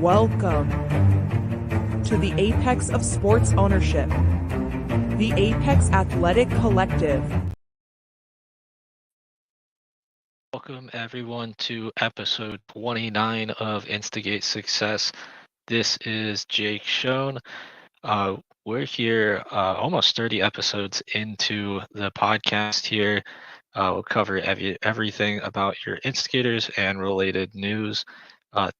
Welcome to the apex of sports ownership, the Apex Athletic Collective. Welcome everyone to episode 29 of Instigate Success. This is Jake Schoen. We're here almost 30 episodes into the podcast here. We'll cover everything about your instigators and related news.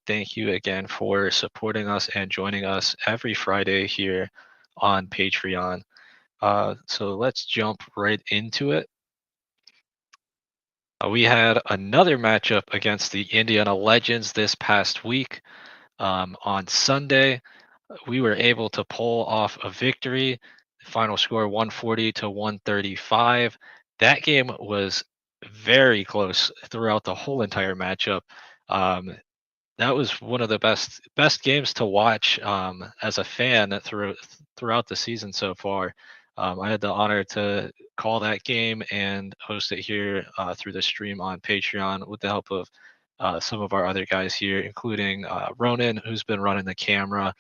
Thank you again for supporting us and joining us every Friday here on Patreon. So let's jump right into it. We had another matchup against the Indiana Legends this past week. On Sunday, we were able to pull off a victory. Final score 140 to 135. That game was very close throughout the whole entire matchup. Um, that was one of the best games to watch as a fan throughout the season so far. I had the honor to call that game and host it here through the stream on Patreon with the help of some of our other guys here, including Ronan, who's been running the camera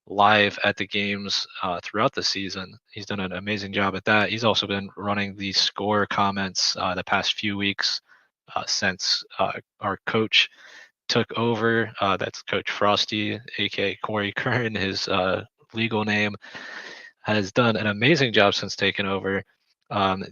live at the games throughout the season. He's done an amazing job at that. He's also been running the score comments the past few weeks since our coach took over. That's Coach Frosty, aka Corey Kern, his legal name, has done an amazing job since taking over.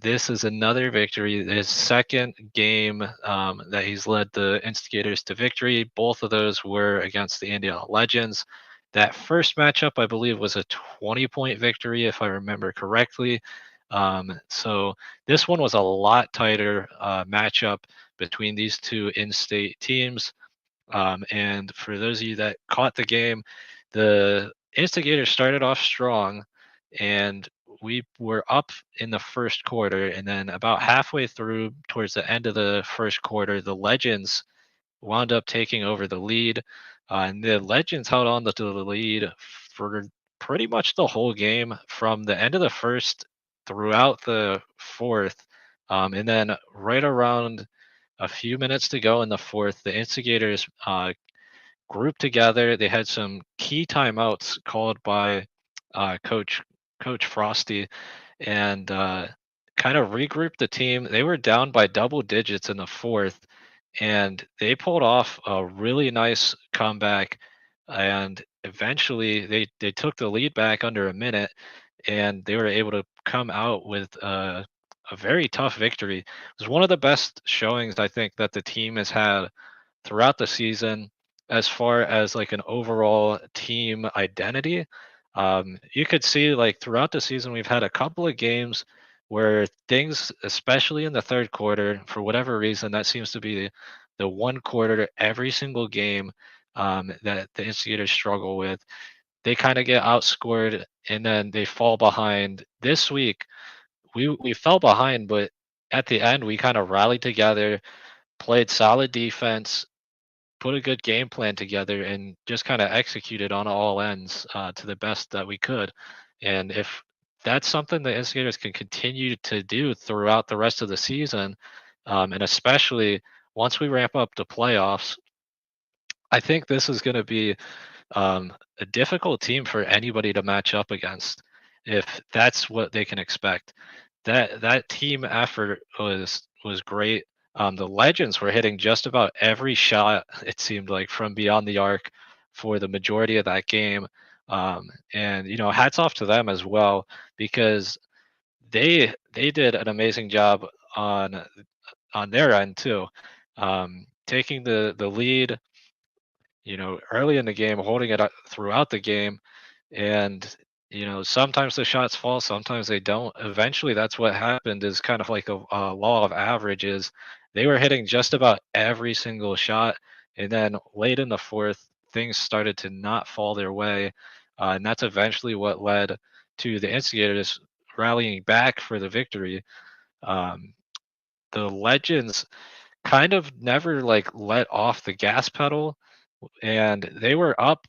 This is another victory, his second game that he's led the Instigators to victory. Both of those were against the Indiana Legends. That first matchup, I believe, was a 20-point victory, if I remember correctly. So this one was a lot tighter matchup between these two in-state teams. And for those of you that caught the game, the Instigators started off strong, and we were up in the first quarter. And then about halfway through, towards the end of the first quarter, the Legends wound up taking over the lead. And the Legends held on to the lead for pretty much the whole game from the end of the first throughout the fourth. And then right around a few minutes to go in the fourth, the Instigators grouped together. They had some key timeouts called by Coach Frosty, and kind of regrouped the team. They were down by double digits in the fourth, and they pulled off a really nice comeback. And eventually, they took the lead back under a minute, and they were able to come out with a very tough victory. It was one of the best showings I think that the team has had throughout the season as far as like an overall team identity. You could see like throughout the season, we've had a couple of games where things, especially in the third quarter, for whatever reason, that seems to be the one quarter every single game that the Instigators struggle with. They kind of get outscored and then they fall behind. This week, we fell behind, but at the end, we kind of rallied together, played solid defense, put a good game plan together, and just kind of executed on all ends to the best that we could. And if that's something the Instigators can continue to do throughout the rest of the season, and especially once we ramp up to playoffs, I think this is going to be a difficult team for anybody to match up against if that's what they can expect. That team effort was great. The Legends were hitting just about every shot, it seemed like, from beyond the arc for the majority of that game. And hats off to them as well, because they did an amazing job on their end too, taking the lead, early in the game, holding it up throughout the game. And, sometimes the shots fall, sometimes they don't. Eventually, that's what happened, is kind of like a law of averages. They were hitting just about every single shot. And then late in the fourth, things started to not fall their way. And that's eventually what led to the Instigators rallying back for the victory. Um, the Legends kind of never like let off the gas pedal, and they were up,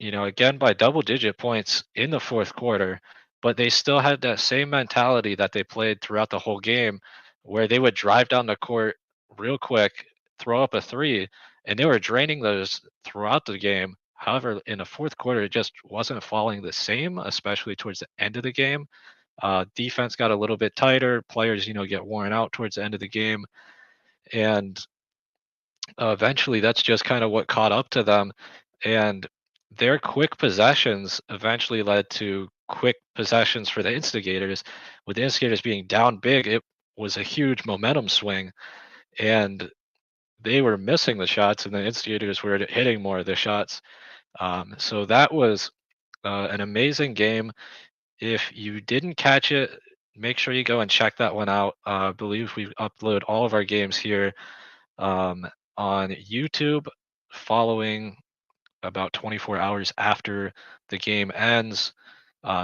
again by double digit points in the fourth quarter, but they still had that same mentality that they played throughout the whole game, where they would drive down the court real quick, throw up a three, and they were draining those throughout the game. However, in the fourth quarter, it just wasn't falling the same, especially towards the end of the game. Defense got a little bit tighter. Players, get worn out towards the end of the game, and eventually, that's just kind of what caught up to them. And their quick possessions eventually led to quick possessions for the Instigators. With the Instigators being down big, it was a huge momentum swing, and they were missing the shots, and the Instigators were hitting more of the shots. So that was an amazing game. If you didn't catch it, make sure you go and check that one out. I believe we upload all of our games here um, on YouTube following about 24 hours after the game ends.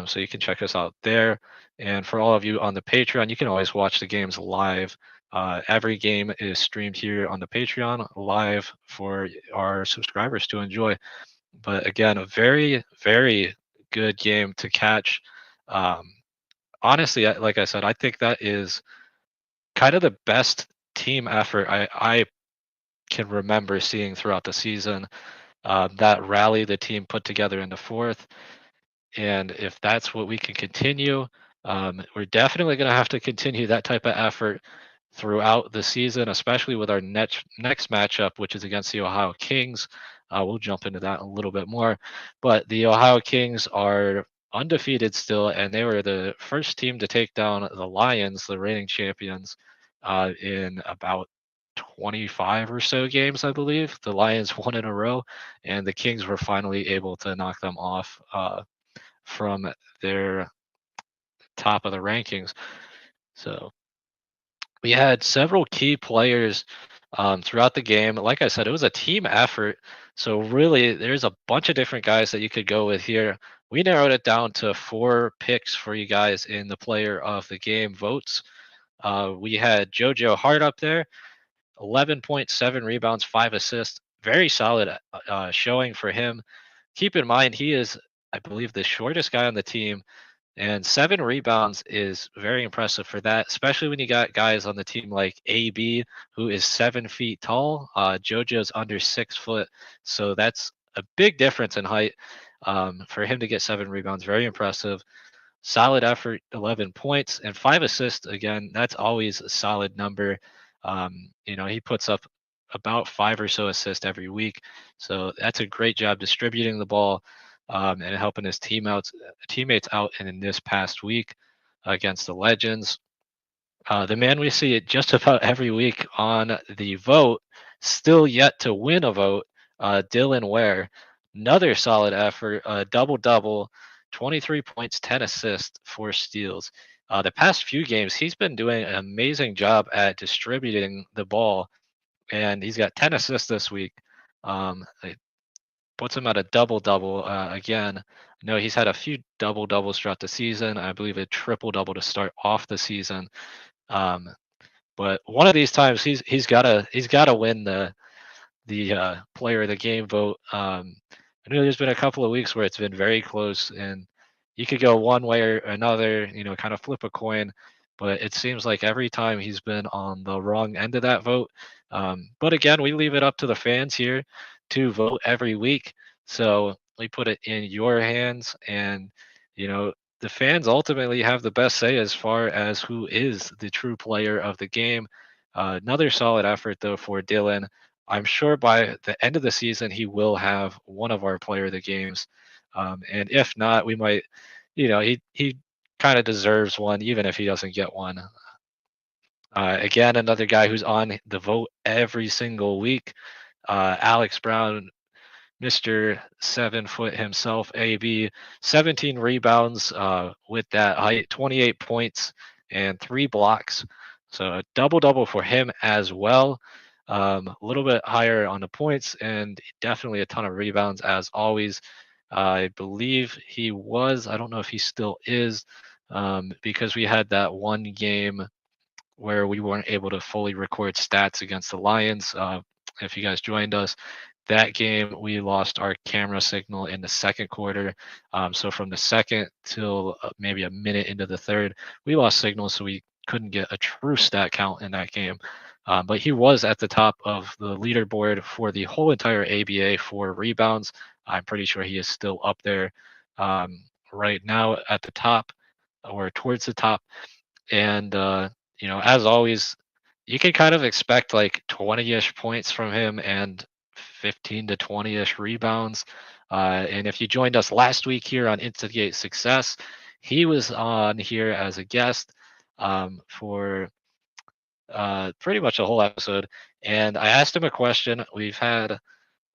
So you can check us out there. And for all of you on the Patreon, you can always watch the games live. Every game is streamed here on the Patreon live for our subscribers to enjoy. But again, a very, very good game to catch. Um, Honestly, like I said, I think that is kind of the best team effort I can remember seeing throughout the season. That rally the team put together in the fourth, and if that's what we can continue, we're definitely going to have to continue that type of effort throughout the season, especially with our next matchup, which is against the Ohio Kings. We'll jump into that a little bit more, but the Ohio Kings are undefeated still, and they were the first team to take down the Lions, the reigning champions, in about 25 or so games, I believe. The Lions won in a row, and the Kings were finally able to knock them off from their top of the rankings. So we had several key players throughout the game. Like I said, it was a team effort. So really, there's a bunch of different guys that you could go with here. We narrowed it down to 4 picks for you guys in the player of the game votes. We had JoJo Hart up there, 11.7 rebounds, 5 assists. Very solid showing for him. Keep in mind, he is, I believe, the shortest guy on the team, and 7 rebounds is very impressive for that, especially when you got guys on the team like AB, who is 7 feet tall. JoJo's under 6 foot, so that's a big difference in height. For him to get 7 rebounds, very impressive. Solid effort, 11 points and 5 assists. Again, that's always a solid number. He puts up about 5 or so assists every week, so that's a great job distributing the ball and helping his teammates out in this past week against the Legends. The man we see it just about every week on the vote, still yet to win a vote, Dylan Ware. Another solid effort, double double, 23 points, 10 assists, 4 steals. The past few games, he's been doing an amazing job at distributing the ball, and he's got 10 assists this week. It puts him at a double double again. No, he's had a few double doubles throughout the season. I believe a triple double to start off the season. Um, but one of these times he's gotta win the player of the game vote. I know there's been a couple of weeks where it's been very close, and you could go one way or another, kind of flip a coin. But it seems like every time he's been on the wrong end of that vote. But again, we leave it up to the fans here to vote every week. So we put it in your hands, and you know the fans ultimately have the best say as far as who is the true player of the game. Another solid effort though for Dylan. I'm sure by the end of the season he will have one of our player of the games, and if not, we might, he kind of deserves one even if he doesn't get one. Again, another guy who's on the vote every single week, Alex Brown, Mr. 7 foot himself, AB, 17 rebounds with that height, 28 points, and 3 blocks. So a double double for him as well. A little bit higher on the points and definitely a ton of rebounds as always. I believe he was, I don't know if he still is, because we had that one game where we weren't able to fully record stats against the Lions. If you guys joined us, that game we lost our camera signal in the second quarter. So from the second till maybe a minute into the third, we lost signal, so we couldn't get a true stat count in that game. But he was at the top of the leaderboard for the whole entire ABA for rebounds. I'm pretty sure he is still up there um, right now at the top or towards the top. And as always, you can kind of expect like 20-ish points from him and 15 to 20-ish rebounds. And if you joined us last week here on Instigate Success, he was on here as a guest for pretty much a whole episode. And I asked him a question. We've had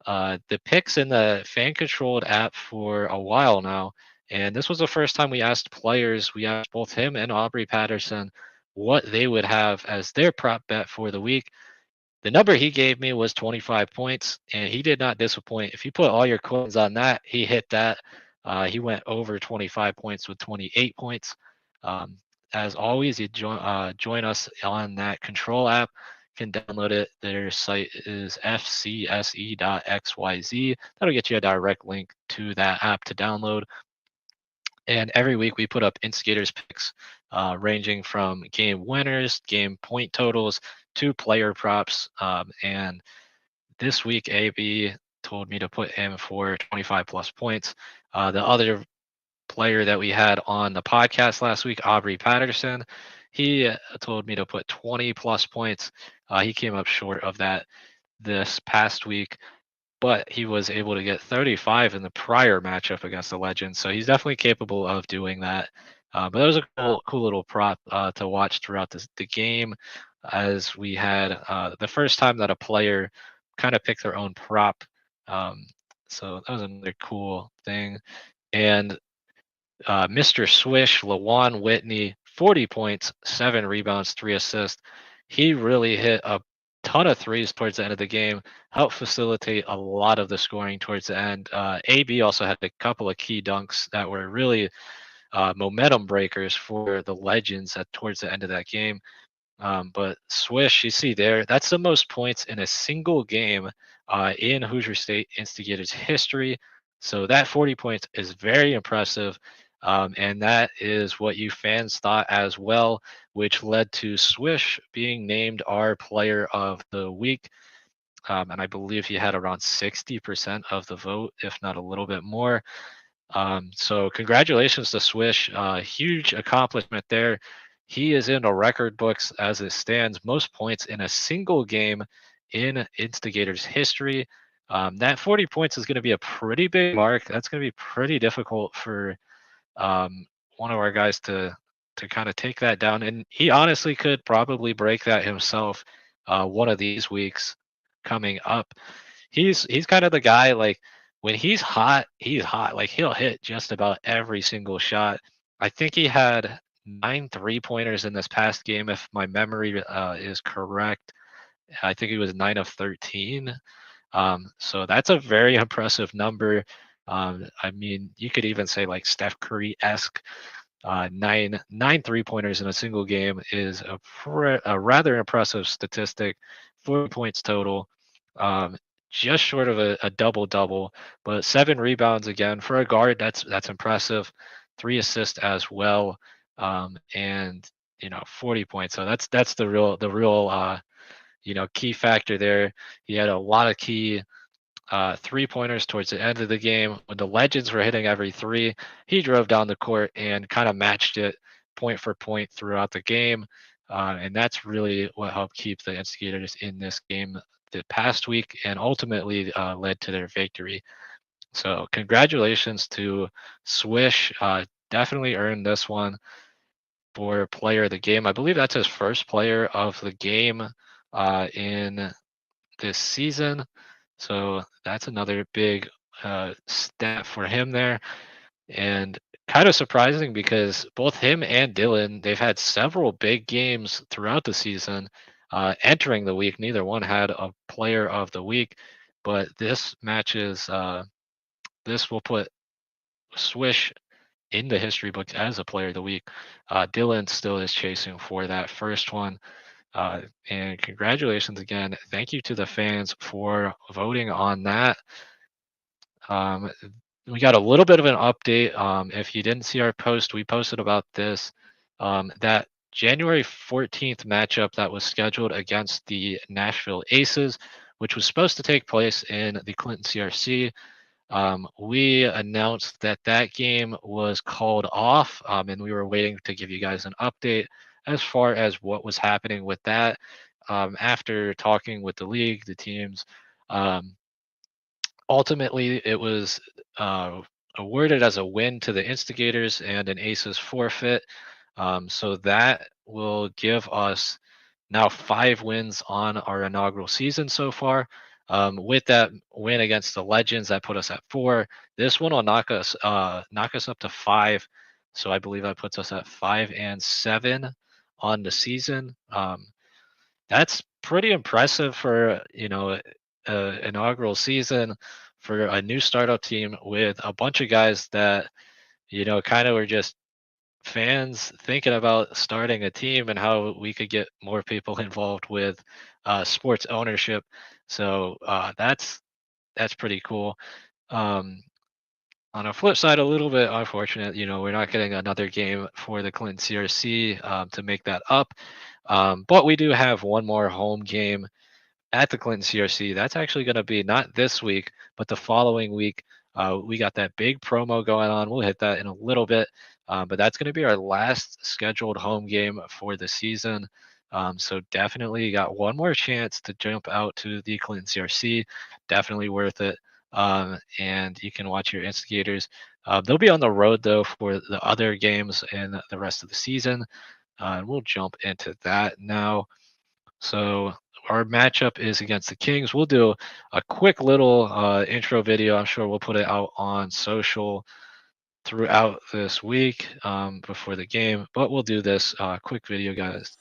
the picks in the fan controlled app for a while now. And this was the first time we asked players, we asked both him and Aubrey Patterson what they would have as their prop bet for the week. The number he gave me was 25 points, and he did not disappoint. If you put all your coins on that, he hit that. He went over 25 points with 28 points. Um, as always, you join us on that control app. You can download it. Their site is fcse.xyz. That'll get you a direct link to that app to download. And every week we put up Instigators picks ranging from game winners, game point totals, to player props. And this week, AB told me to put him for 25 plus points. The other player that we had on the podcast last week, Aubrey Patterson, he told me to put 20 plus points. He came up short of that this past week, but he was able to get 35 in the prior matchup against the Legends. So he's definitely capable of doing that. But that was a cool little prop to watch throughout the game, as we had the first time that a player kind of picked their own prop. So that was another cool thing. And Mr. Swish, Lawan Whitney, 40 points, 7 rebounds, 3 assists. He really hit a ton of threes towards the end of the game, helped facilitate a lot of the scoring towards the end. AB also had a couple of key dunks that were really momentum breakers for the Legends towards the end of that game. But Swish, you see there, that's the most points in a single game in Hoosier State Instigators history. So that 40 points is very impressive. And that is what you fans thought as well, which led to Swish being named our player of the week. And I believe he had around 60% of the vote, if not a little bit more. So congratulations to Swish. Huge accomplishment there. He is in the record books as it stands, most points in a single game in Instigators history. That 40 points is going to be a pretty big mark. That's going to be pretty difficult for one of our guys to kind of take that down. And he honestly could probably break that himself one of these weeks coming up. He's kind of the guy, like, when he's hot, he's hot. Like, he'll hit just about every single shot. I think he had 9 3-pointers in this past game, if my memory is correct. I think he was 9 of 13. So that's a very impressive number. I mean, you could even say like Steph Curry-esque. Nine 3-pointers in a single game is a rather impressive statistic. 4 points total. Just short of a double double, but 7 rebounds again for a guard. That's impressive. 3 assists as well, and 40 points. So that's the real key factor there. He had a lot of key 3-pointers towards the end of the game when the Legends were hitting every three. He drove down the court and kind of matched it point for point throughout the game, and that's really what helped keep the Instigators in this game the past week, and ultimately led to their victory. So congratulations to Swish. Definitely earned this one for player of the game. I believe that's his first player of the game in this season. So that's another big stat for him there. And kind of surprising because both him and Dylan, they've had several big games throughout the season. Entering the week, neither one had a player of the week, but this matches, this will put Swish in the history books as a player of the week. Dylan still is chasing for that first one. And congratulations again. Thank you to the fans for voting on that. We got a little bit of an update. If you didn't see our post, we posted about this. That January 14th matchup that was scheduled against the Nashville Aces, which was supposed to take place in the Clinton CRC. We announced that that game was called off, and we were waiting to give you guys an update as far as what was happening with that. After talking with the league, the teams, um, ultimately it was awarded as a win to the Instigators and an Aces forfeit. So that will give us now 5 wins on our inaugural season so far. With that win against the Legends, that put us at 4. This one will knock us up to 5. So I believe that puts us at 5-7 on the season. That's pretty impressive for inaugural season for a new startup team with a bunch of guys that kind of were just fans thinking about starting a team and how we could get more people involved with sports ownership. So that's pretty cool. Um, on a flip side, a little bit unfortunate, we're not getting another game for the Clinton CRC to make that up. But we do have one more home game at the Clinton CRC. That's actually going to be not this week, but the following week. We got that big promo going on. We'll hit that in a little bit, but that's going to be our last scheduled home game for the season. So definitely got one more chance to jump out to the Clinton CRC. Definitely worth it. And you can watch your Instigators. They'll be on the road though for the other games and the rest of the season. And we'll jump into that now. So our matchup is against the Kings. We'll do a quick little intro video. I'm sure we'll put it out on social throughout this week before the game, but we'll do this quick video, guys.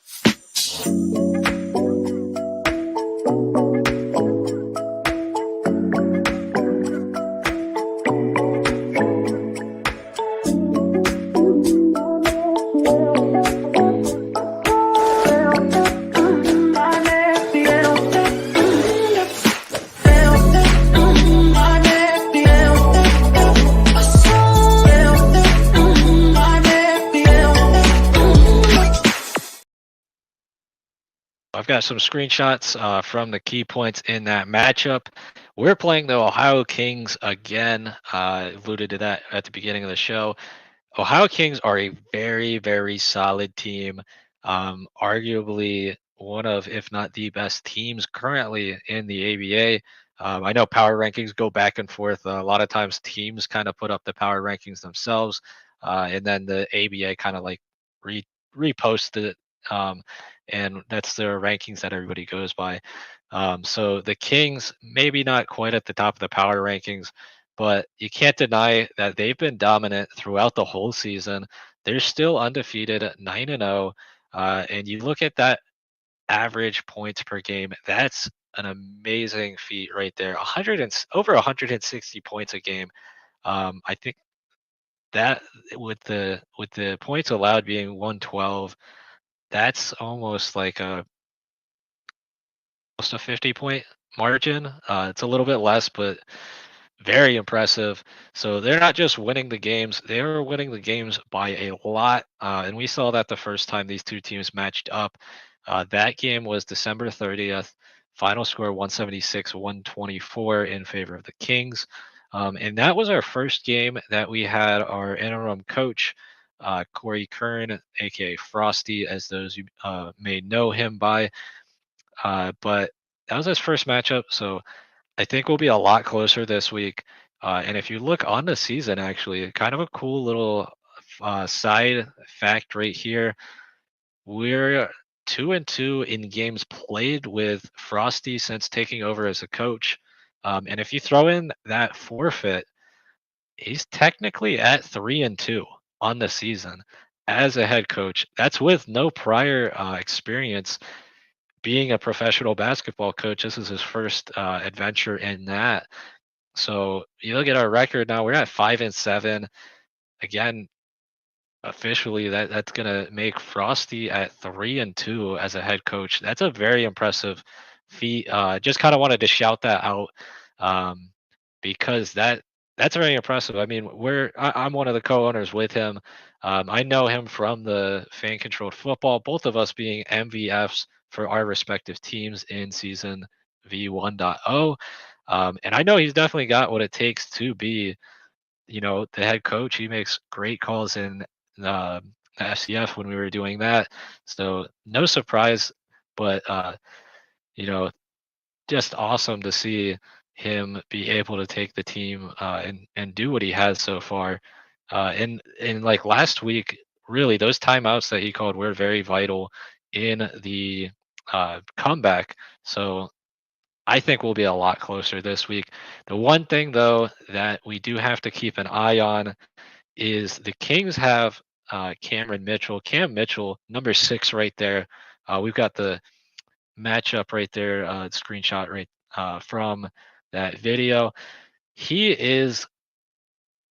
I've got some screenshots from the key points in that matchup. We're playing the Ohio Kings again. Alluded to that at the beginning of the show. Ohio Kings are a very, very solid team. Arguably one of, if not the best teams currently in the ABA. I know power rankings go back and forth. A lot of times teams kind of put up the power rankings themselves, and then the ABA kind of like repost it. And that's the rankings that everybody goes by. So the Kings, maybe not quite at the top of the power rankings, but you can't deny that they've been dominant throughout the whole season. They're still undefeated at 9-0. And you look at that average points per game, that's an amazing feat right there. Over 160 points a game. I think that with the points allowed being 112, that's almost like almost a 50-point margin. It's a little bit less, but very impressive. So they're not just winning the games, they're winning the games by a lot. And we saw that the first time these two teams matched up. That game was December 30th. Final score 176-124 in favor of the Kings. And that was our first game that we had our interim coach, Corey Kern, aka Frosty, as those who may know him by. But that was his first matchup. So I think we'll be a lot closer this week. And if you look on the season, actually, kind of a cool little side fact right here. We're 2-2 in games played with Frosty since taking over as a coach. And if you throw in that forfeit, he's technically at 3-2 on the season as a head coach. That's with no prior experience being a professional basketball coach. This is his first adventure in that. So you look at our record now, we're at 5-7. Again, officially that's gonna make Frosty at 3-2 as a head coach. That's a very impressive feat. Just kind of wanted to shout that out because that That's very impressive. I mean, I'm one of the co-owners with him. I know him from the fan controlled football, both of us being MVFs for our respective teams in season V1.0. And I know he's definitely got what it takes to be, the head coach. He makes great calls in uh, the FCF when we were doing that. So no surprise, but you know, just awesome to see him be able to take the team and do what he has so far. And like last week, really those timeouts that he called were very vital in the comeback. So I think we'll be a lot closer this week. The one thing though that we do have to keep an eye on is the Kings have Cam Mitchell, number 6 right there. We've got the matchup right there, screenshot right from that video. He is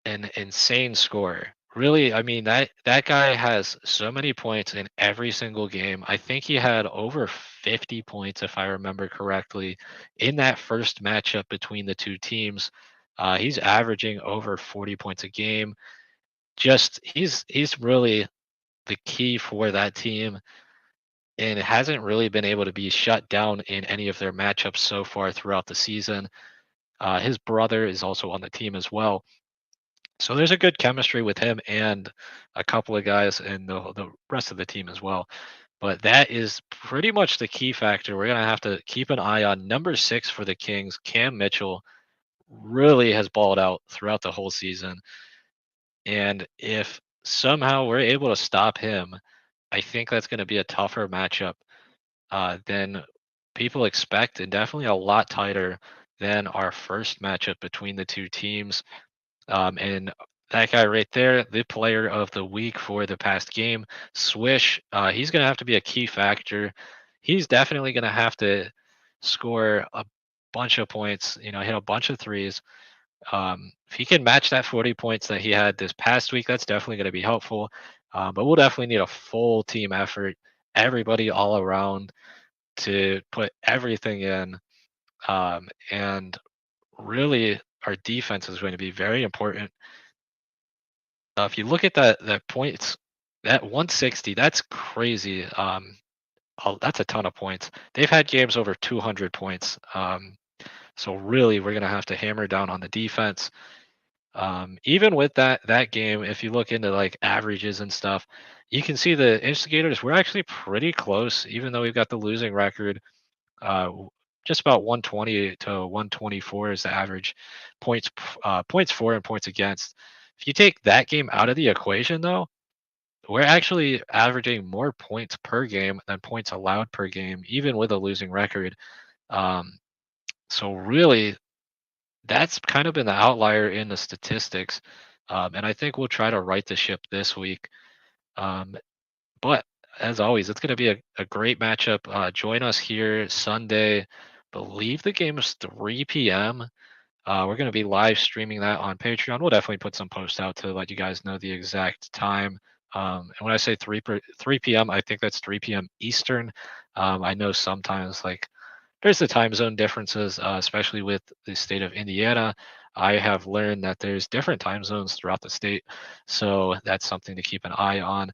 an insane scorer. Really, I mean that guy has so many points in every single game. I think he had over 50 points, if I remember correctly, in that first matchup between the two teams. He's averaging over 40 points a game. Just he's really the key for that team and hasn't really been able to be shut down in any of their matchups so far throughout the season. His brother is also on the team as well. So there's a good chemistry with him and a couple of guys in the rest of the team as well. But that is pretty much the key factor. We're going to have to keep an eye on number 6 for the Kings. Cam Mitchell really has balled out throughout the whole season. And if somehow we're able to stop him, I think that's going to be a tougher matchup than people expect, and definitely a lot tighter than our first matchup between the two teams. And that guy right there, the player of the week for the past game, Swish, he's going to have to be a key factor. He's definitely going to have to score a bunch of points, hit a bunch of threes. If he can match that 40 points that he had this past week, that's definitely going to be helpful. But we'll definitely need a full team effort, everybody all around to put everything in. And really, our defense is going to be very important. If you look at that points, that 160, that's crazy. That's a ton of points. They've had games over 200 points. So really, we're gonna have to hammer down on the defense. Even with that game, if you look into like averages and stuff, you can see the Instigators. We're actually pretty close, even though we've got the losing record. Just about 120 to 124 is the average points for and points against. If you take that game out of the equation, though, we're actually averaging more points per game than points allowed per game, even with a losing record. Um, so really, that's kind of been the outlier in the statistics. And I think we'll try to right the ship this week. Um, but as always, it's going to be a great matchup. Join us here Sunday. Believe the game is 3 p.m. We're going to be live streaming that on Patreon. We'll definitely put some posts out to let you guys know the exact time. And when I say 3 p.m., I think that's 3 p.m. Eastern. I know sometimes like there's the time zone differences, especially with the state of Indiana. I have learned that there's different time zones throughout the state. So that's something to keep an eye on.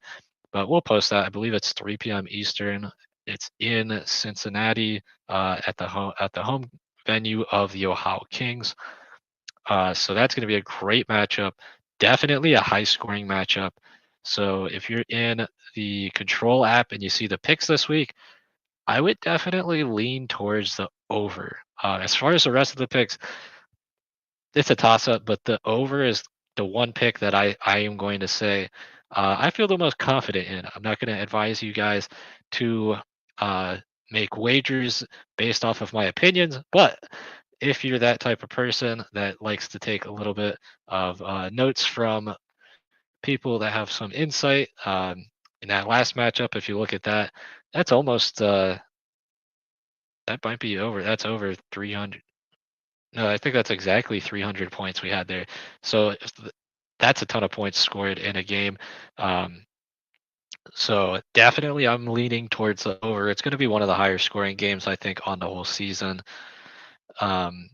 But we'll post that. I believe it's 3 p.m. Eastern. It's in Cincinnati at the home venue of the Ohio Kings. So that's going to be a great matchup. Definitely a high scoring matchup. So if you're in the Control app and you see the picks this week, I would definitely lean towards the over. As far as the rest of the picks, it's a toss up, but the over is the one pick that I am going to say I feel the most confident in. I'm not going to advise you guys to uh, make wagers based off of my opinions, but if you're that type of person that likes to take a little bit of notes from people that have some insight, in that last matchup, if you look at that, that's almost that might be over. That's over 300. No, I think that's exactly 300 points we had there. So that's a ton of points scored in a game. Um, so definitely I'm leaning towards the over. It's going to be one of the higher scoring games, I think, on the whole season. Um,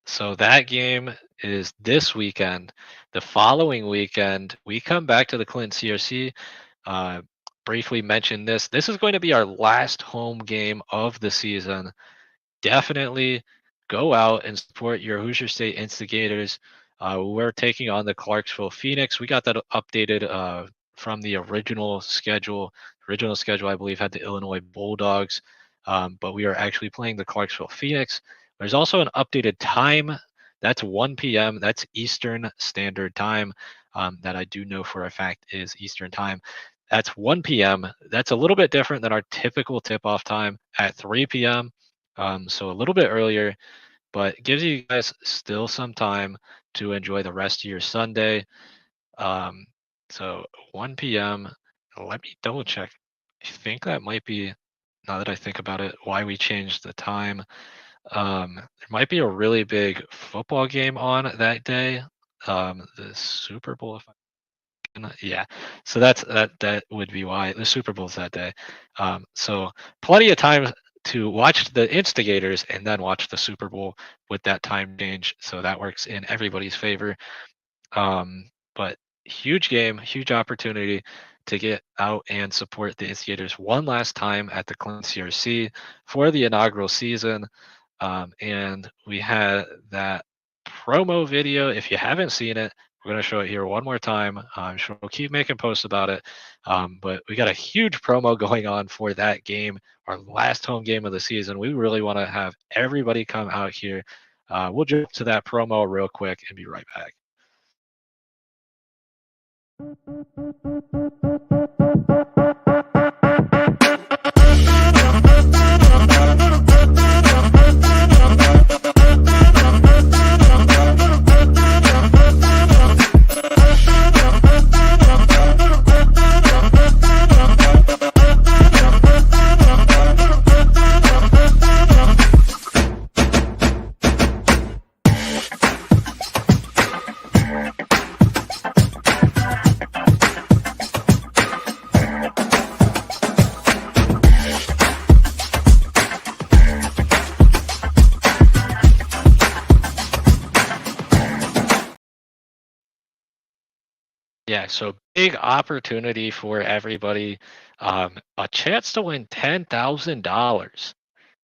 So that game is this weekend. The following weekend, we come back to the Clinton CRC. Uh, Briefly mentioned this. This is going to be our last home game of the season. Definitely go out and support your Hoosier State Instigators. We're taking on the Clarksville Phoenix. We got that updated from the original schedule. Original schedule, I believe, had the Illinois Bulldogs, but we are actually playing the Clarksville Phoenix. There's also an updated time. That's 1 p.m. That's Eastern Standard Time. That I do know for a fact is Eastern Time. That's 1 p.m. That's a little bit different than our typical tip-off time at 3 p.m. So a little bit earlier, but gives you guys still some time to enjoy the rest of your Sunday. Um, so 1 p.m. Let me double check. I think that might be, now that I think about it, why we changed the time. There might be a really big football game on that day. The Super Bowl, if yeah, so that would be why the Super Bowl's that day. So plenty of time to watch the Instigators and then watch the Super Bowl with that time change. So that works in everybody's favor. But huge game, huge opportunity to get out and support the Instigators one last time at the Clinton CRC for the inaugural season. And we had that promo video. If you haven't seen it, we're going to show it here one more time. I'm sure we'll keep making posts about it. But we got a huge promo going on for that game, our last home game of the season. We really want to have everybody come out here. We'll jump to that promo real quick and be right back. Yeah, so big opportunity for everybody. A chance to win $10,000.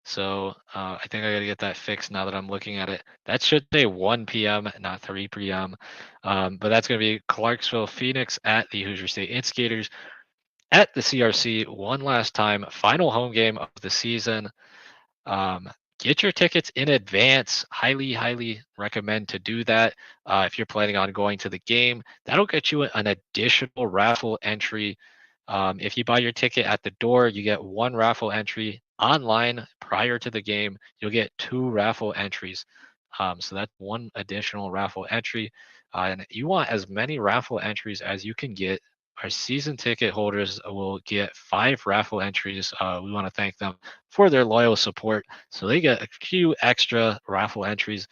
So I think I gotta get that fixed now that I'm looking at it. That should say 1 p.m., not 3 p.m. But that's gonna be Clarksville Phoenix at the Hoosier State Instigators at the CRC one last time. Final home game of the season. Um, get your tickets in advance. Highly recommend to do that. If you're planning on going to the game, that'll get you an additional raffle entry. If you buy your ticket at the door, you get one raffle entry online prior to the game. You'll get two raffle entries. So that's one additional raffle entry. And you want as many raffle entries as you can get. Our season ticket holders will get 5 raffle entries. We want to thank them for their loyal support. So they get a few extra raffle entries.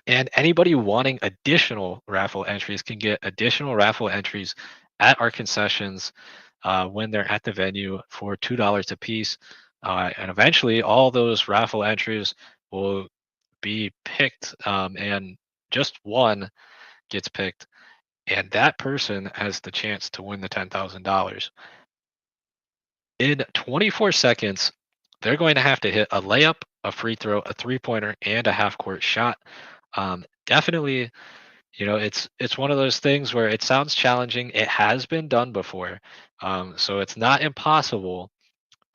And anybody wanting additional raffle entries can get additional raffle entries at our concessions when they're at the venue for $2 a piece. And eventually, all those raffle entries will be picked, and just one gets picked. And that person has the chance to win the $10,000. In 24 seconds, they're going to have to hit a layup, a free throw, a three-pointer, and a half-court shot. Definitely, it's one of those things where it sounds challenging. It has been done before, so it's not impossible,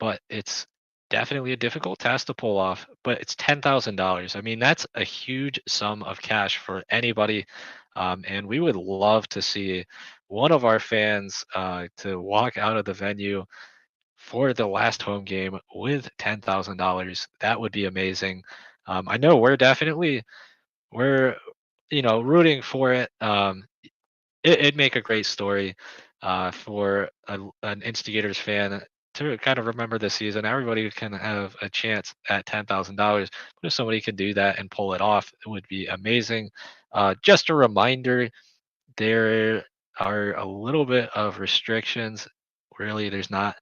but it's definitely a difficult task to pull off. But it's $10,000. I mean, that's a huge sum of cash for anybody, and we would love to see one of our fans to walk out of the venue for the last home game with $10,000. That would be amazing. I know we're rooting for it. It'd make a great story for an Instigators fan to kind of remember the season. Everybody can have a chance at $10,000, but if somebody can do that and pull it off, it would be amazing. Just a reminder, there are a little bit of restrictions. Really, there's not.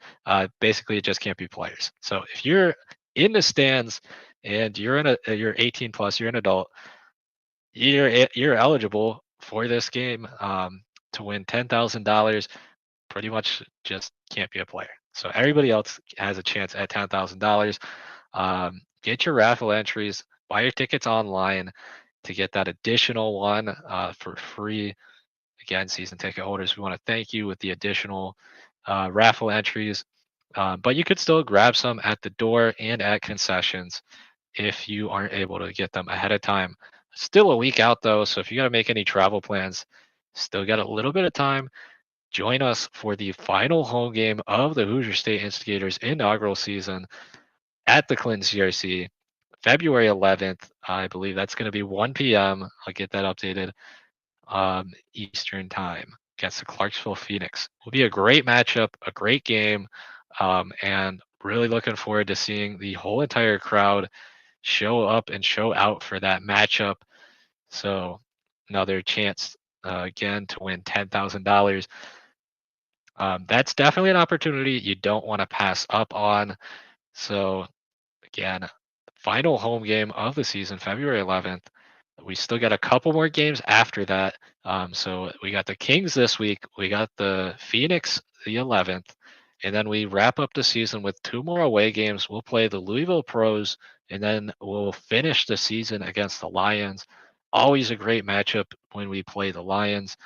Basically, it just can't be players. So if you're in the stands and you're 18 plus, you're an adult, you're eligible for this game to win $10,000. Pretty much just can't be a player. So everybody else has a chance at $10,000. Get your raffle entries, buy your tickets online to get that additional one for free. Again, season ticket holders, we want to thank you with the additional raffle entries. But you could still grab some at the door and at concessions if you aren't able to get them ahead of time. Still a week out though, so if you got to make any travel plans, still got a little bit of time. Join us for the final home game of the Hoosier State Instigators inaugural season at the Clinton CRC, February 11th. I believe that's going to be 1 p.m. I'll get that updated Eastern time against the Clarksville Phoenix. Will be a great matchup, a great game, and really looking forward to seeing the whole entire crowd show up and show out for that matchup. So another chance again to win $10,000. That's definitely an opportunity you don't want to pass up on. So again, final home game of the season, February 11th. We still got a couple more games after that. So we got the Kings this week. We got the Phoenix the 11th. And then we wrap up the season with 2 more away games. We'll play the Louisville Pros, and then we'll finish the season against the Lions. Always a great matchup when we play the Lions.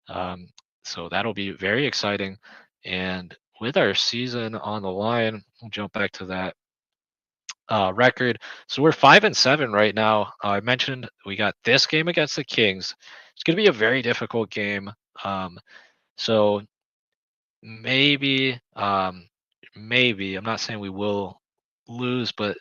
Um, so that'll be very exciting. And with our season on the line, we'll jump back to that record. So we're 5-7 right now. I mentioned we got this game against the Kings. It's going to be a very difficult game. So maybe, maybe I'm not saying we will lose, but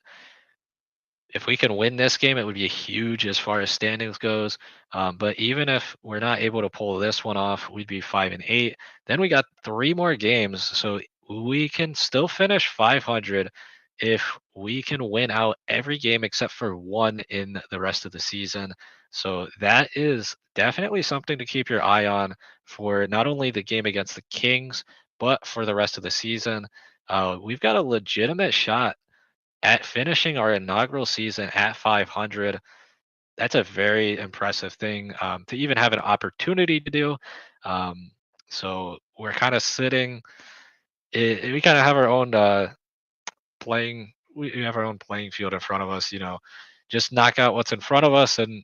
if we can win this game, it would be huge as far as standings goes. But even if we're not able to pull this one off, we'd be 5-8. Then we got 3 more games, so we can still finish 500 if we can win out every game except for one in the rest of the season. So that is definitely something to keep your eye on for not only the game against the Kings, but for the rest of the season. We've got a legitimate shot at finishing our inaugural season at 500. That's a very impressive thing to even have an opportunity to do. Um, so we're kind of sitting. We kind of have our own playing. We have our own playing field in front of us. Just knock out what's in front of us, and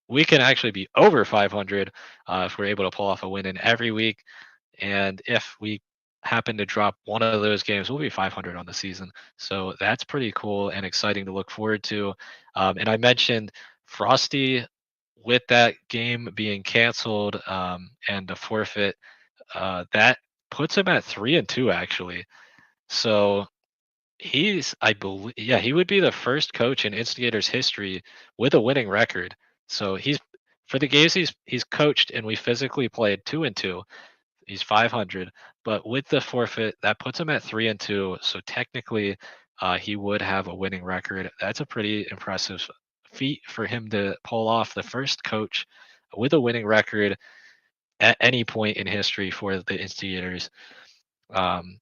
we can actually be over 500 if we're able to pull off a win in every week. And if we happen to drop one of those games, we'll be 500 on the season. So that's pretty cool and exciting to look forward to. And I mentioned Frosty with that game being canceled and a forfeit. That puts him at 3-2 actually. So I believe, yeah, he would be the first coach in Instigators history with a winning record. So he's for the games he's coached and we physically played 2-2. He's 500, but with the forfeit, that puts him at 3-2. So technically, he would have a winning record. That's a pretty impressive feat for him to pull off. The first coach with a winning record at any point in history for the Instigators. Um,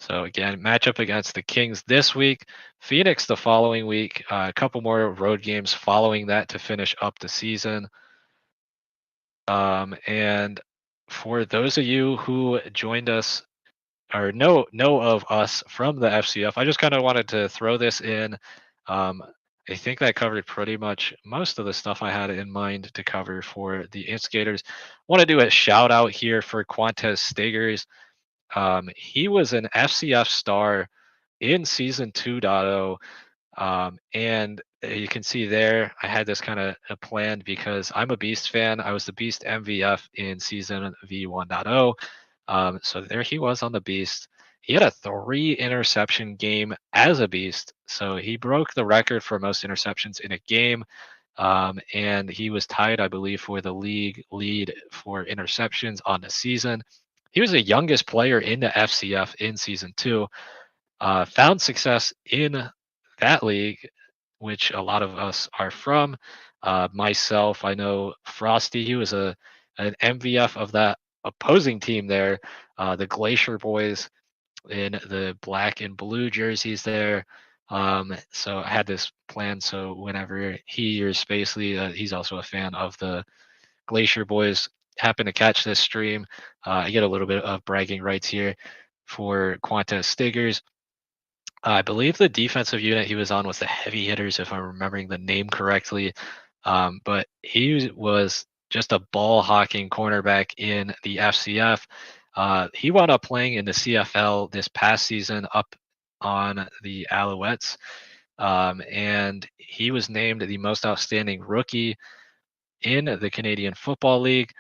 so again, matchup against the Kings this week, Phoenix the following week. A couple more road games following that to finish up the season. And for those of you who joined us or know of us from the FCF, I just kind of wanted to throw this in. I think that covered pretty much most of the stuff I had in mind to cover for the Instigators. Want to do a shout out here for Quantez Stigers. He was an FCF star in season 2.0. And you can see there, I had this kind of planned because I'm a Beast fan. I was the Beast MVF in season V1.0. So there he was on the Beast. He had a 3 interception game as a Beast. So he broke the record for most interceptions in a game. And he was tied, I believe, for the league lead for interceptions on the season. He was the youngest player in the FCF in season 2. Found success in that league, which a lot of us are from. Myself, I know Frosty, he was an MVF of that opposing team there, the Glacier Boys in the black and blue jerseys there. So I had this plan. So whenever he or Spacely, he's also a fan of the Glacier Boys, happen to catch this stream, I get a little bit of bragging rights here for Qantas Stiggers. I believe the defensive unit he was on was the Heavy Hitters, if I'm remembering the name correctly. But he was just a ball hawking cornerback in the FCF. He wound up playing in the CFL this past season up on the Alouettes. And he was named the most outstanding rookie in the Canadian Football League.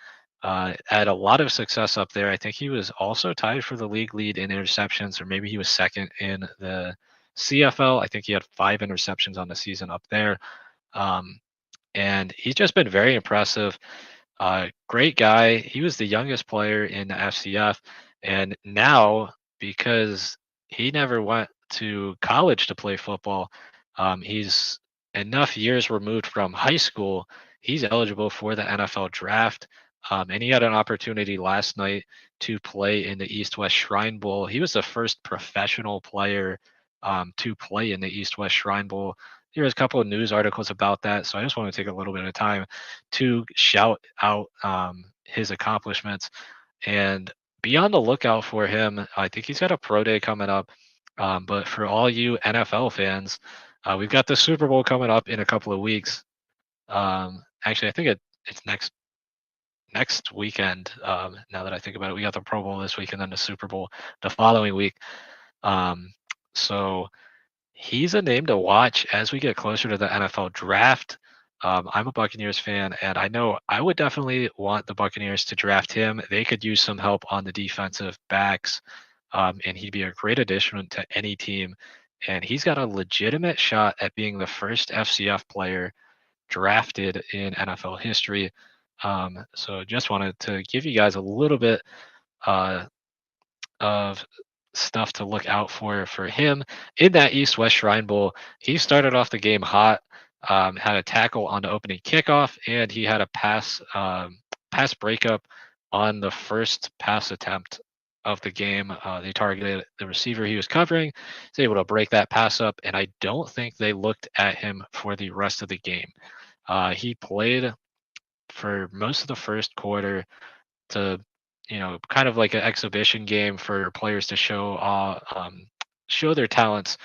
Had a lot of success up there. I think he was also tied for the league lead in interceptions, or maybe he was second in the CFL. I think he had 5 interceptions on the season up there. Um, and he's just been very impressive. Great guy. He was the youngest player in the FCF, and now because he never went to college to play football, he's enough years removed from high school. He's eligible for the NFL draft, and he had an opportunity last night to play in the East-West Shrine Bowl. He was the first professional player to play in the East-West Shrine Bowl. There's a couple of news articles about that, so I just want to take a little bit of time to shout out his accomplishments and be on the lookout for him. I think he's got a pro day coming up. But for all you NFL fans, we've got the Super Bowl coming up in a couple of weeks. Actually, I think it's next weekend. Now that I think about it, we got the Pro Bowl this week and then the Super Bowl the following week. So he's a name to watch as we get closer to the NFL draft. I'm a Buccaneers fan, and I know I would definitely want the Buccaneers to draft him. They could use some help on the defensive backs, and he'd be a great addition to any team. And he's got a legitimate shot at being the first FCF player drafted in NFL history. So just wanted to give you guys a little bit uh, of stuff to look out for him in that East-West Shrine Bowl. He started off the game hot, had a tackle on the opening kickoff, and he had a pass breakup on the first pass attempt of the game. They targeted the receiver he was covering. He's able to break that pass up, and I don't think they looked at him for the rest of the game. He played for most of the first quarter to, kind of like an exhibition game for players to show their talents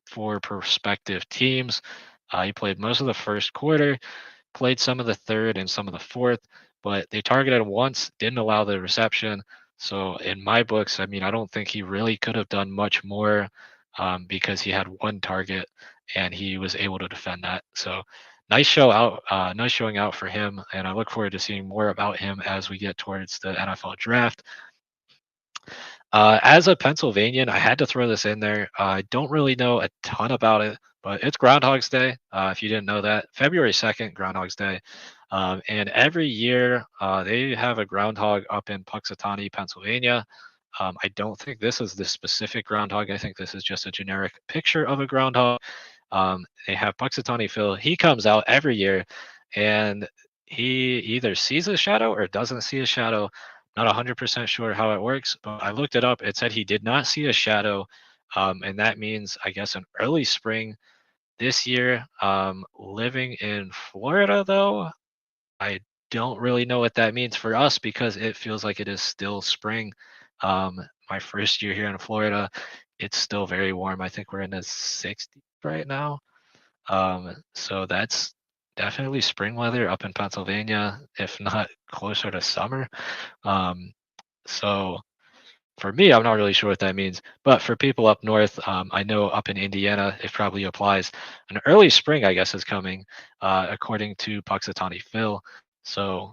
for prospective teams. He played most of the first quarter, played some of the third and some of the fourth, but they targeted him once, didn't allow the reception. So in my books, I mean, I don't think he really could have done much more because he had one target and he was able to defend that. So nice showing out for him, and I look forward to seeing more about him as we get towards the NFL draft. As a Pennsylvanian, I had to throw this in there. I don't really know a ton about it, but it's Groundhog's Day. If you didn't know that, February 2nd, Groundhog's Day. And every year they have a groundhog up in Puxatawny, Pennsylvania. I don't think this is the specific groundhog. I think this is just a generic picture of a groundhog. They have Puxatawny Phil. He comes out every year and he either sees a shadow or doesn't see a shadow. Not 100% sure how it works, but I looked it up. It said he did not see a shadow. And that means, I guess, an early spring this year. Living in Florida, though, I don't really know what that means for us because it feels like it is still spring. My first year here in Florida, it's still very warm. I think we're in the 60s right now. So that's definitely spring weather up in Pennsylvania, if not closer to summer. So for me, I'm not really sure what that means. But for people up north, I know up in Indiana, it probably applies. An early spring, I guess, is coming, according to Puxatawny Phil. So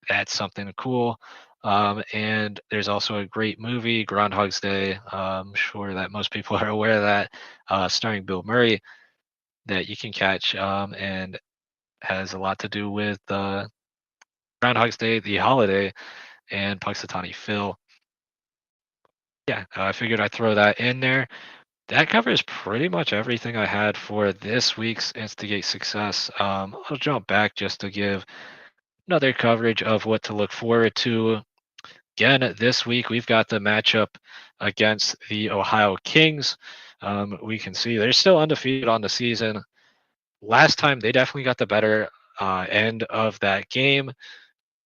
that's something cool. And there's also a great movie, Groundhog's Day. I'm sure that most people are aware of that, starring Bill Murray, that you can catch and has a lot to do with Groundhog's Day, the holiday, and Puxatawny Phil. Yeah, I figured I'd throw that in there. That covers pretty much everything I had for this week's Instigate Success. I'll jump back just to give another coverage of what to look forward to. Again, this week we've got the matchup against the Ohio Kings. we can see they're still undefeated on the season. Last time they definitely got the better end of that game,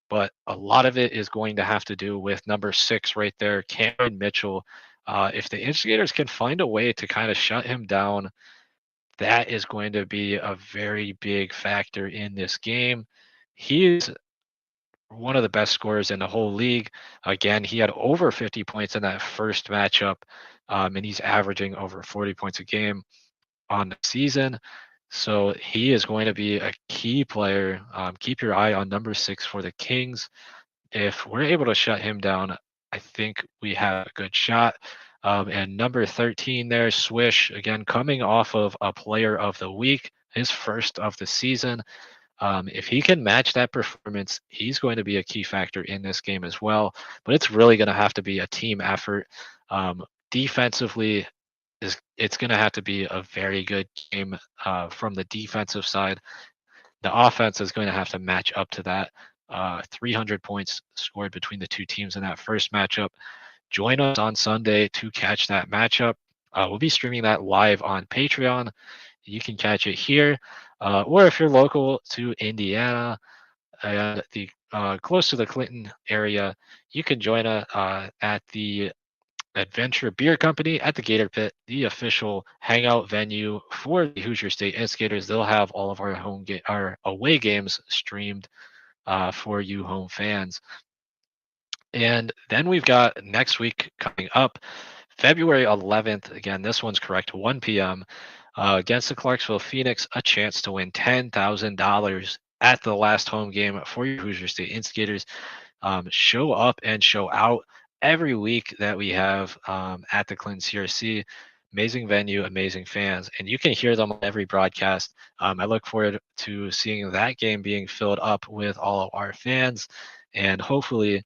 but a lot of it is going to have to do with number 6 right there, Cameron Mitchell. If the Instigators can find a way to kind of shut him down, that is going to be a very big factor in this game. He is one of the best scorers in the whole league. Again, he had over 50 points in that first matchup, and he's averaging over 40 points a game on the season. So he is going to be a key player. Keep your eye on number 6 for the Kings. If we're able to shut him down, I think we have a good shot. And number 13 there, Swish, again, coming off of a player of the week, his first of the season. If he can match that performance, he's going to be a key factor in this game as well. But it's really going to have to be a team effort. Defensively, it's going to have to be a very good game from the defensive side. The offense is going to have to match up to that. 300 points scored between the two teams in that first matchup. Join us on Sunday to catch that matchup. We'll be streaming that live on Patreon. You can catch it here, or if you're local to Indiana and the close to the Clinton area, you can join us at the Adventure Beer Company at the Gator Pit, the official hangout venue for the Hoosier State Instigators. They'll have all of our away games streamed for you home fans. And then we've got next week coming up, February 11th. Again, this one's correct, 1 p.m. Against the Clarksville Phoenix, a chance to win $10,000 at the last home game for your Hoosier State Instigators. Show up and show out every week that we have at the Clinton CRC. Amazing venue, amazing fans, and you can hear them on every broadcast. I look forward to seeing that game being filled up with all of our fans, and hopefully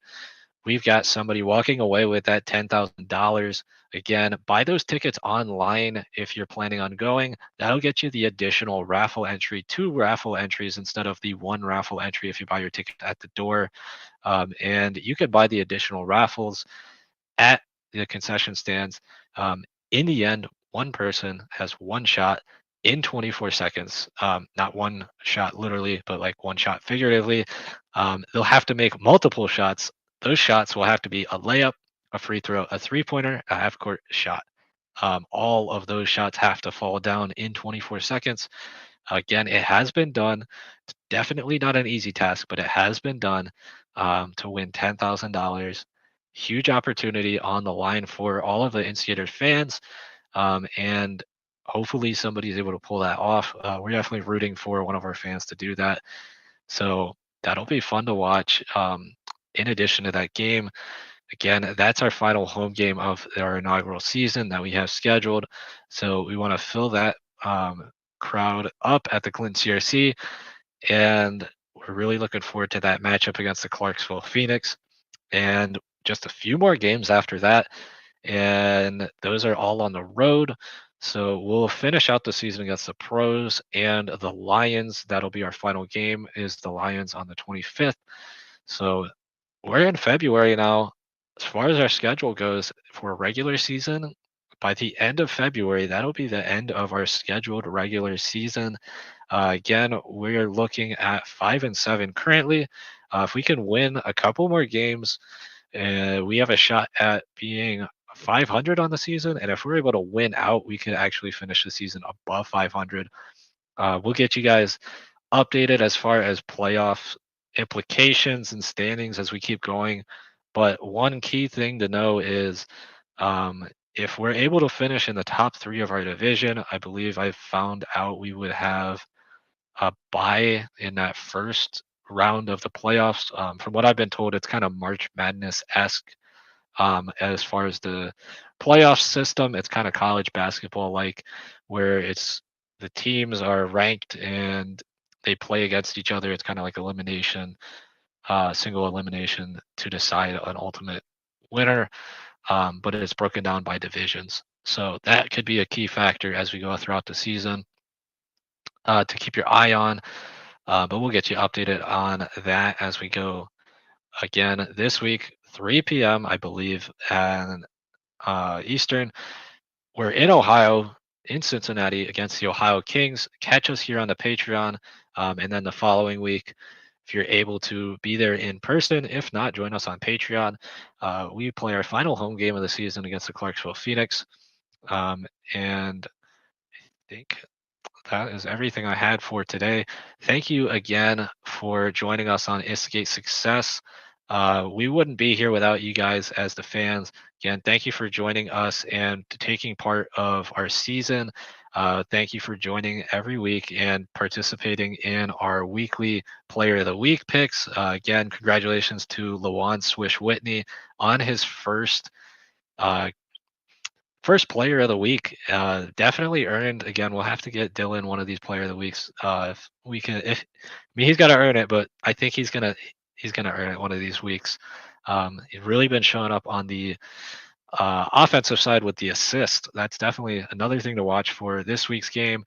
we've got somebody walking away with that $10,000. Again, buy those tickets online if you're planning on going. That'll get you the additional raffle entry, 2 raffle entries instead of the 1 raffle entry if you buy your ticket at the door. And you could buy the additional raffles at the concession stands. In the end, one person has one shot in 24 seconds. Not one shot literally, but like one shot figuratively. They'll have to make multiple shots. Those shots will have to be a layup, a free throw, a 3-pointer, a half court shot. All of those shots have to fall down in 24 seconds. Again, it has been done. It's definitely not an easy task, but it has been done to win $10,000. Huge opportunity on the line for all of the Instigator fans. And hopefully somebody's able to pull that off. We're definitely rooting for one of our fans to do that. So that'll be fun to watch. In addition to that game, again, that's our final home game of our inaugural season that we have scheduled. So we want to fill that crowd up at the Clinton CRC. And we're really looking forward to that matchup against the Clarksville Phoenix. And just a few more games after that. And those are all on the road. So we'll finish out the season against the Pros and the Lions. That'll be our final game is the Lions on the 25th. So we're in February now. As far as our schedule goes for regular season, by the end of February, that'll be the end of our scheduled regular season. Again, we're looking at 5-7 currently. If we can win a couple more games, we have a shot at being 500 on the season. And if we're able to win out, we can actually finish the season above 500. We'll get you guys updated as far as playoff implications and standings as we keep going. But one key thing to know is if we're able to finish in the top 3 of our division, I believe I found out we would have a bye in that first round of the playoffs. From what I've been told, it's kind of March Madness-esque as far as the playoff system. It's kind of college basketball like, where it's the teams are ranked and they play against each other. It's kind of like elimination, single elimination to decide an ultimate winner, but it's broken down by divisions. So that could be a key factor as we go throughout the season to keep your eye on. But we'll get you updated on that as we go. Again, this week, 3 p.m., I believe, and Eastern. we're in Ohio, in Cincinnati, against the Ohio Kings. Catch us here on the Patreon. And then the following week, if you're able to be there in person, if not, join us on Patreon. We play our final home game of the season against the Clarksville Phoenix. And I think that is everything I had for today. Thank you again for joining us on Instigate Success. We wouldn't be here without you guys as the fans. Again, thank you for joining us and taking part of our season. Thank you for joining every week and participating in our weekly Player of the Week picks. Again, congratulations to Lawan Swish Whitney on his uh, first player of the week. Definitely earned. Again, we'll have to get Dylan one of these player of the weeks. If we can, if I mean, he's got to earn it, but I think he's gonna earn it one of these weeks. He's really been showing up on the offensive side with the assist. That's definitely another thing to watch for this week's game.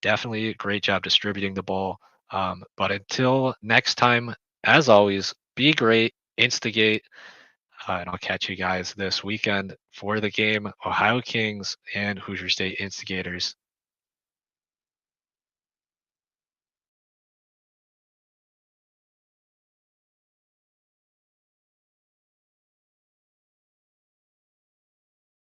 Definitely a great job distributing the ball. But until next time, as always, be great, instigate, and I'll catch you guys this weekend for the game Ohio Kings and Hoosier State Instigators.